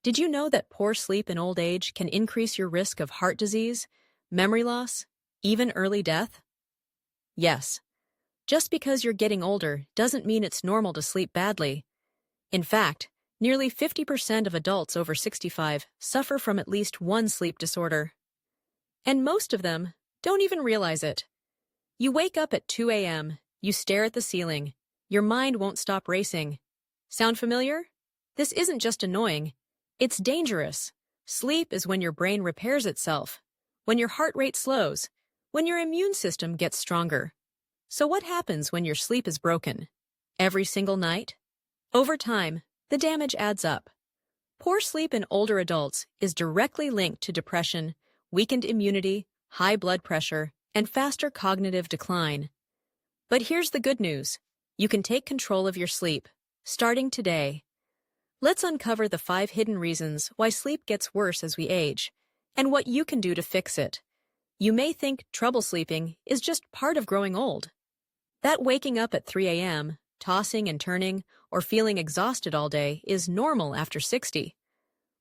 Did you know that poor sleep in old age can increase your risk of heart disease, memory loss, even early death? Yes. Just because you're getting older doesn't mean it's normal to sleep badly. In fact, nearly 50% of adults over 65 suffer from at least one sleep disorder. And most of them don't even realize it. You wake up at 2 a.m., you stare at the ceiling, your mind won't stop racing. Sound familiar? This isn't just annoying. It's dangerous. Sleep is when your brain repairs itself, when your heart rate slows, when your immune system gets stronger. So what happens when your sleep is broken? Every single night? Over time, the damage adds up. Poor sleep in older adults is directly linked to depression, weakened immunity, high blood pressure, and faster cognitive decline. But here's the good news. You can take control of your sleep, starting today. Let's uncover the 5 hidden reasons why sleep gets worse as we age, and what you can do to fix it. You may think trouble sleeping is just part of growing old. That waking up at 3 a.m., tossing and turning, or feeling exhausted all day is normal after 60.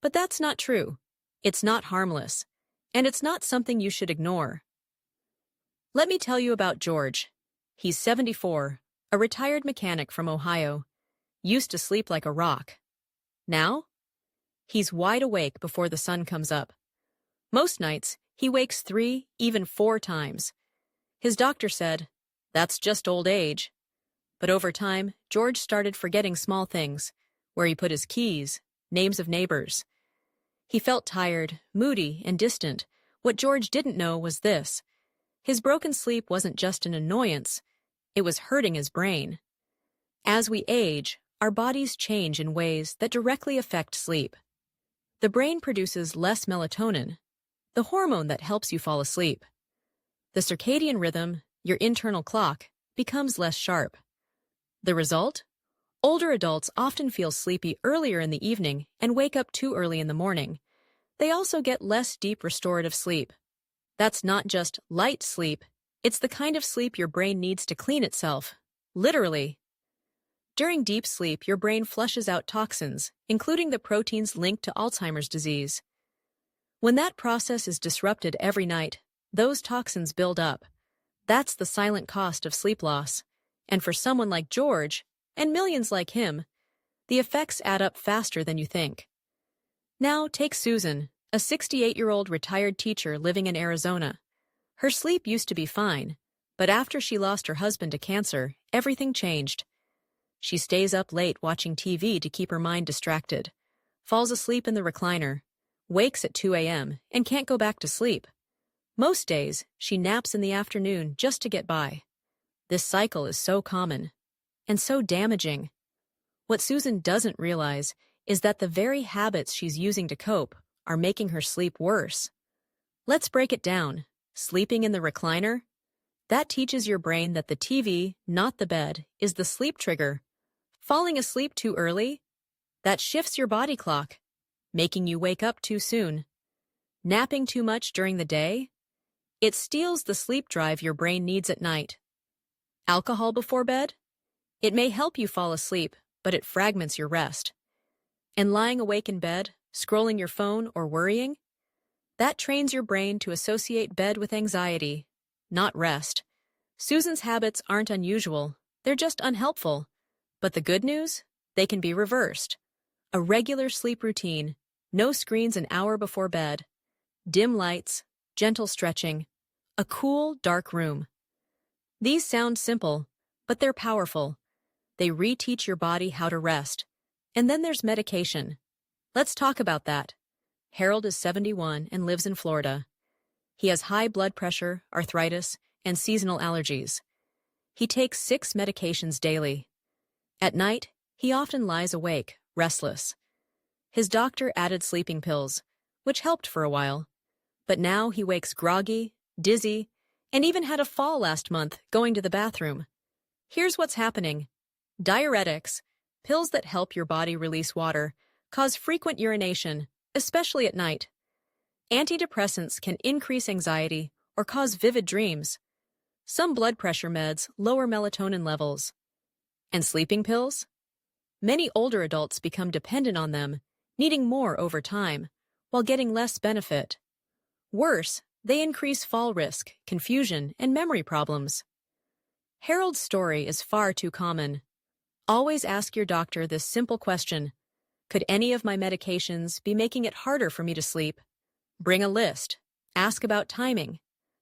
But that's not true. It's not harmless, and it's not something you should ignore. Let me tell you about George. He's 74, a retired mechanic from Ohio, used to sleep like a rock. Now, he's wide awake before the sun comes up. Most nights, he wakes 3, even 4 times. His doctor said, "That's just old age." But over time, George started forgetting small things, where he put his keys, names of neighbors. He felt tired, moody, and distant. What George didn't know was this. His broken sleep wasn't just an annoyance, it was hurting his brain. As we age, our bodies change in ways that directly affect sleep. The brain produces less melatonin, the hormone that helps you fall asleep. The circadian rhythm, your internal clock, becomes less sharp. The result? Older adults often feel sleepy earlier in the evening and wake up too early in the morning. They also get less deep restorative sleep. That's not just light sleep, it's the kind of sleep your brain needs to clean itself, literally. During deep sleep, your brain flushes out toxins, including the proteins linked to Alzheimer's disease. When that process is disrupted every night, those toxins build up. That's the silent cost of sleep loss. And for someone like George, and millions like him, the effects add up faster than you think. Now take Susan, a 68-year-old retired teacher living in Arizona. Her sleep used to be fine, but after she lost her husband to cancer, everything changed. She stays up late watching TV to keep her mind distracted, falls asleep in the recliner, wakes at 2 a.m., and can't go back to sleep. Most days, she naps in the afternoon just to get by. This cycle is so common and so damaging. What Susan doesn't realize is that the very habits she's using to cope are making her sleep worse. Let's break it down. Sleeping in the recliner? That teaches your brain that the TV, not the bed, is the sleep trigger. Falling asleep too early? That shifts your body clock, making you wake up too soon. Napping too much during the day? It steals the sleep drive your brain needs at night. Alcohol before bed? It may help you fall asleep, but it fragments your rest. And lying awake in bed, scrolling your phone or worrying? That trains your brain to associate bed with anxiety, not rest. Susan's habits aren't unusual, they're just unhelpful. But the good news? They can be reversed. A regular sleep routine, no screens an hour before bed, dim lights, gentle stretching, a cool, dark room. These sound simple, but they're powerful. They reteach your body how to rest. And then there's medication. Let's talk about that. Harold is 71 and lives in Florida. He has high blood pressure, arthritis, and seasonal allergies. He takes 6 medications daily. At night, he often lies awake, restless. His doctor added sleeping pills, which helped for a while. But now he wakes groggy, dizzy, and even had a fall last month going to the bathroom. Here's what's happening. Diuretics, pills that help your body release water, cause frequent urination, especially at night. Antidepressants can increase anxiety or cause vivid dreams. Some blood pressure meds lower melatonin levels. And sleeping pills? Many older adults become dependent on them, needing more over time, while getting less benefit. Worse, they increase fall risk, confusion, and memory problems. Harold's story is far too common. Always ask your doctor this simple question: could any of my medications be making it harder for me to sleep? Bring a list. Ask about timing.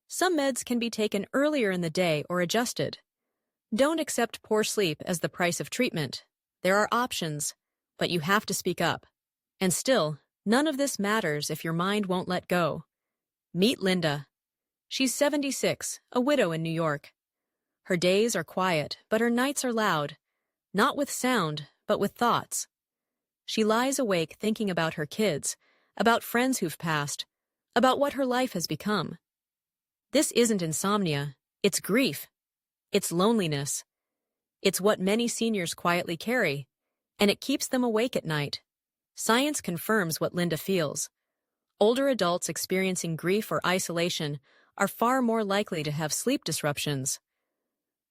Some meds can be taken earlier in the day or adjusted. Don't accept poor sleep as the price of treatment. There are options, but you have to speak up. And still, none of this matters if your mind won't let go. Meet Linda. She's 76, a widow in New York. Her days are quiet, but her nights are loud, not with sound, but with thoughts. She lies awake thinking about her kids, about friends who've passed, about what her life has become. This isn't insomnia, it's grief. It's loneliness. It's what many seniors quietly carry, and it keeps them awake at night. Science confirms what Linda feels. Older adults experiencing grief or isolation are far more likely to have sleep disruptions.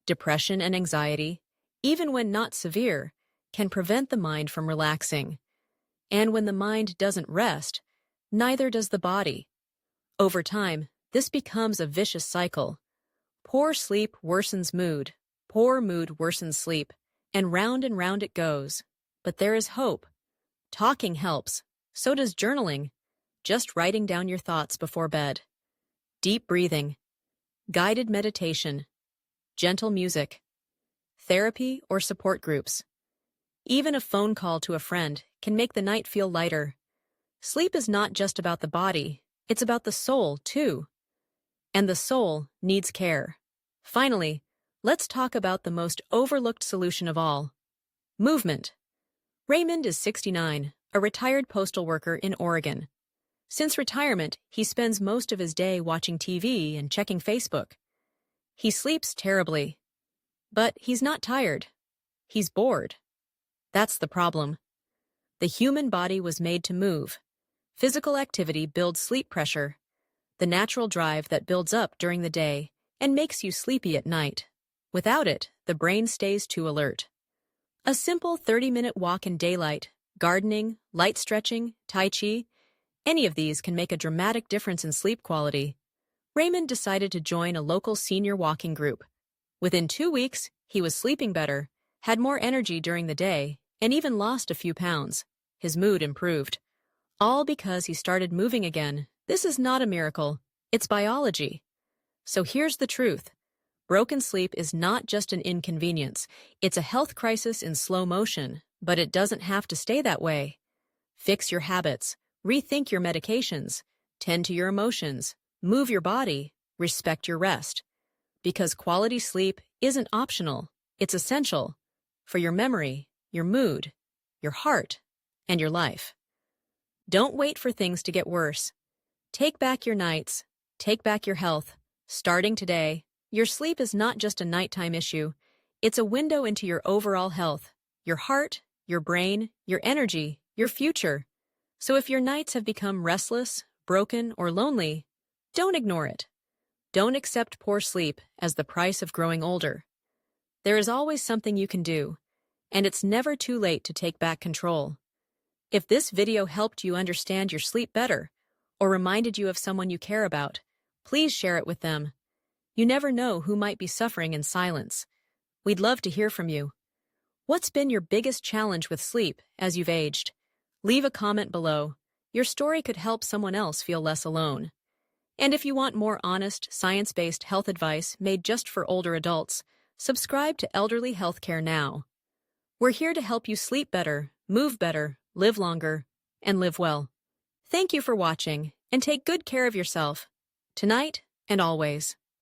Depression and anxiety, even when not severe, can prevent the mind from relaxing. And when the mind doesn't rest, neither does the body. Over time, this becomes a vicious cycle. Poor sleep worsens mood, poor mood worsens sleep, and round it goes. But there is hope. Talking helps, so does journaling, just writing down your thoughts before bed. Deep breathing, guided meditation, gentle music, therapy or support groups. Even a phone call to a friend can make the night feel lighter. Sleep is not just about the body, it's about the soul, too. And the soul needs care. Finally, let's talk about the most overlooked solution of all: movement. Raymond is 69, a retired postal worker in Oregon. Since retirement, he spends most of his day watching TV and checking Facebook. He sleeps terribly. But he's not tired. He's bored. That's the problem. The human body was made to move. Physical activity builds sleep pressure, the natural drive that builds up during the day and makes you sleepy at night. Without it, the brain stays too alert. A simple 30-minute walk in daylight, gardening, light stretching, tai chi, any of these can make a dramatic difference in sleep quality. Raymond decided to join a local senior walking group. Within 2 weeks, he was sleeping better, had more energy during the day, and even lost a few pounds. His mood improved. All because he started moving again. This is not a miracle, it's biology. So here's the truth. Broken sleep is not just an inconvenience, it's a health crisis in slow motion, but it doesn't have to stay that way. Fix your habits, rethink your medications, tend to your emotions, move your body, respect your rest. Because quality sleep isn't optional, it's essential for your memory, your mood, your heart, and your life. Don't wait for things to get worse. Take back your nights, take back your health. Starting today, your sleep is not just a nighttime issue, it's a window into your overall health, your heart, your brain, your energy, your future. So if your nights have become restless, broken, or lonely, don't ignore it. Don't accept poor sleep as the price of growing older. There is always something you can do, and it's never too late to take back control. If this video helped you understand your sleep better, or reminded you of someone you care about, please share it with them. You never know who might be suffering in silence. We'd love to hear from you. What's been your biggest challenge with sleep as you've aged? Leave a comment below. Your story could help someone else feel less alone. And if you want more honest, science-based health advice made just for older adults, subscribe to Elderly Healthcare now. We're here to help you sleep better, move better, live longer, and live well. Thank you for watching, and take good care of yourself, tonight and always.